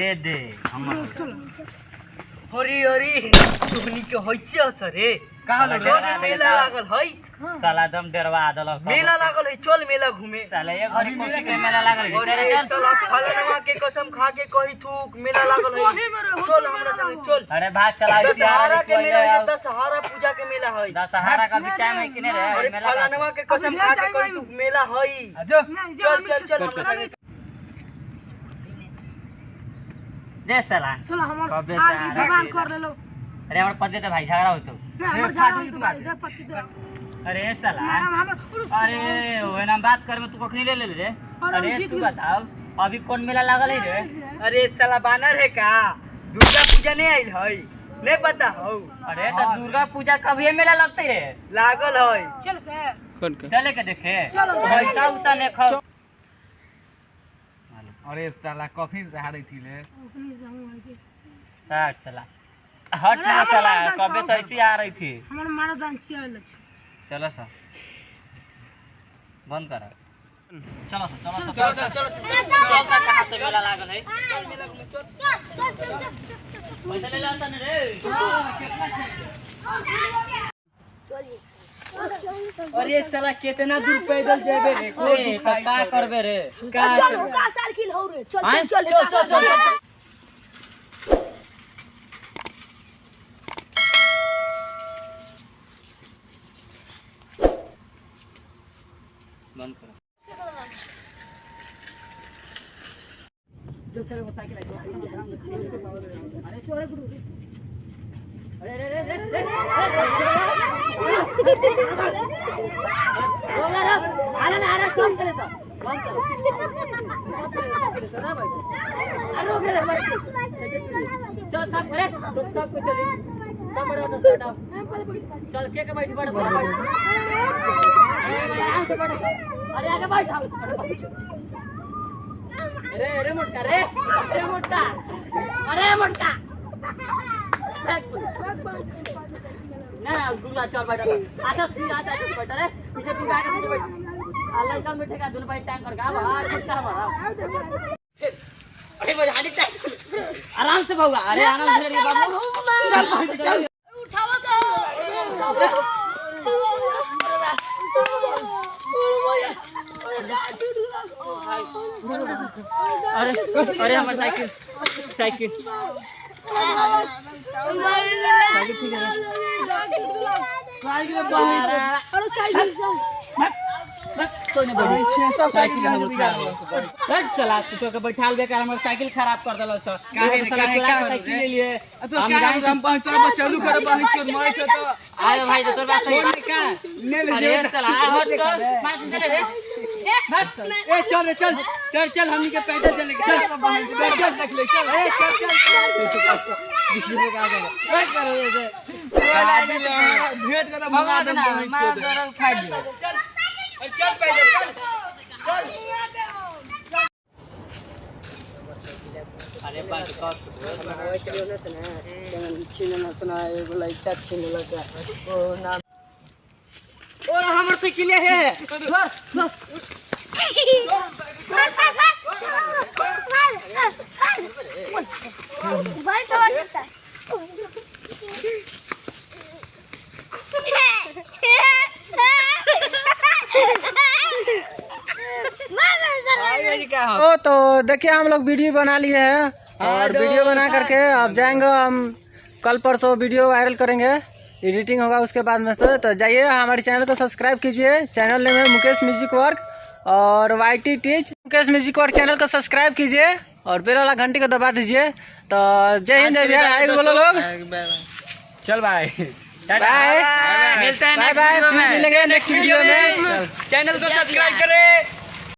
दे दे हम हरी हरी तुहनी के होइसे असर रे कहाँ जोने मेला लागल है साला दम डरवा दल मेला लागल है चल मेला घूमे साला एक घड़ी कोची के मेला लागल है अरे साला फलनवा के कसम खा के कही थूक मेला लागल है चल हमरा संग चल अरे भाग चला दशहरा के मेला है दशहरा पूजा के मेला है दशहरा का भी टाइम है कि नहीं रे अरे मेला फलनवा के कसम खा के कही थूक मेला है चल चल चल हमरा संग दे साला सुन हमर कबे आगे से भगवान कर ले लो अरे हमर पति तो भाई झगड़ा होतो हमर झाड़ा दे पति दे अरे साला हमर अरे ओए ना बात कर में तू कखनी ले ले रे अरे तू बताओ अभी कौन मेला लागल है रे अरे साला बानर है का दुर्गा पूजा नहीं आइल है नहीं पता हो अरे तो दुर्गा पूजा कब ये मेला लगते रे लागल है चल के चले के देखे चलो। पैसा उसा ने खाओ अरे साला कॉफी से हारे थी ले ओकनी जाऊं है हट साला हट ना साला कबे से ऐसी आ रही थी हमर मारा दान चल चलो सा बंद कर चलो सा चलो चल सा चल चल चल का कहां से मेला लागल है चल मेला घूमे चल पैसा ले लाता ने रे अरे साला कितना दूर पैदल जेबे रे अरे तो का करबे रे का चल का साइकिल हो रे आएं? चल चल चल चल चल बंद कर जो चले वो साइकिल अरे छोरे गुरु अरे रे रे रे अरे ना अरे कम करे तो बंद करो ना भाई अरे रोक रे भाई चल सब करे सब को चली सब बड़ा तो स्टार्ट आओ चल के बैठ बड़ा बड़ा आराम से बैठ अरे आगे बैठ अरे अरे मोटा रे अरे मोटा अरे मोटा ना दूल्हा चल बैठ अच्छा सीधा अच्छा से बैठ रे पीछे तू आगे पीछे बैठ अल्लाह का मिठे का दोनों भाई टाइम कर गा हां छोटा हमारा अरे भाई हाडी टाइम आराम से बाबू अरे आराम से रे बाबू चल उठाओ अरे अरे हमारी साइकिल साइकिल साइकिल ठीक है साइकिल बाहर अरे साइकिल कोई नहीं बैठ छह सब साइकिल जहां बिगाड़ बैठ चला तू के बैठाल बेकार हमर साइकिल खराब कर देलो सर काहे का साइकिल ले लिए तो क्या हम पांच चलो चालू कर बाहर चोर मार के तो आए भाई तो तोर बात सही फोन का ने ले अरे जे चला हट तो मार चले रे ए चल रे चल चल चल हमनी के पैदल चले चल बाहर चल देख ले चल ए चल चल बिजली का आ बैठ करो ये भेंट कर भगा देना मार दर खा दियो चल पैदल चल चल अरे बात कर और हमर साइकिल है भाई तो जाता ओ तो देखिए हम लोग वीडियो बना लिए हैं और वीडियो बना करके अब जाएंगे हम कल परसों वीडियो वायरल करेंगे एडिटिंग होगा उसके बाद में तो जाइए हमारे चैनल को सब्सक्राइब कीजिए चैनल नेम है मुकेश म्यूजिक वर्क और YT teach Mukesh music work channel को सब्सक्राइब कीजिए और बेल वाला घंटी को दबा दीजिए तो जय हिंद जय बिहार हाय बोलो लोग चल बाय बाय मिलते हैं नेक्स्ट वीडियो में मिलेंगे नेक्स्ट वीडियो में चैनल को सब्सक्राइब करें।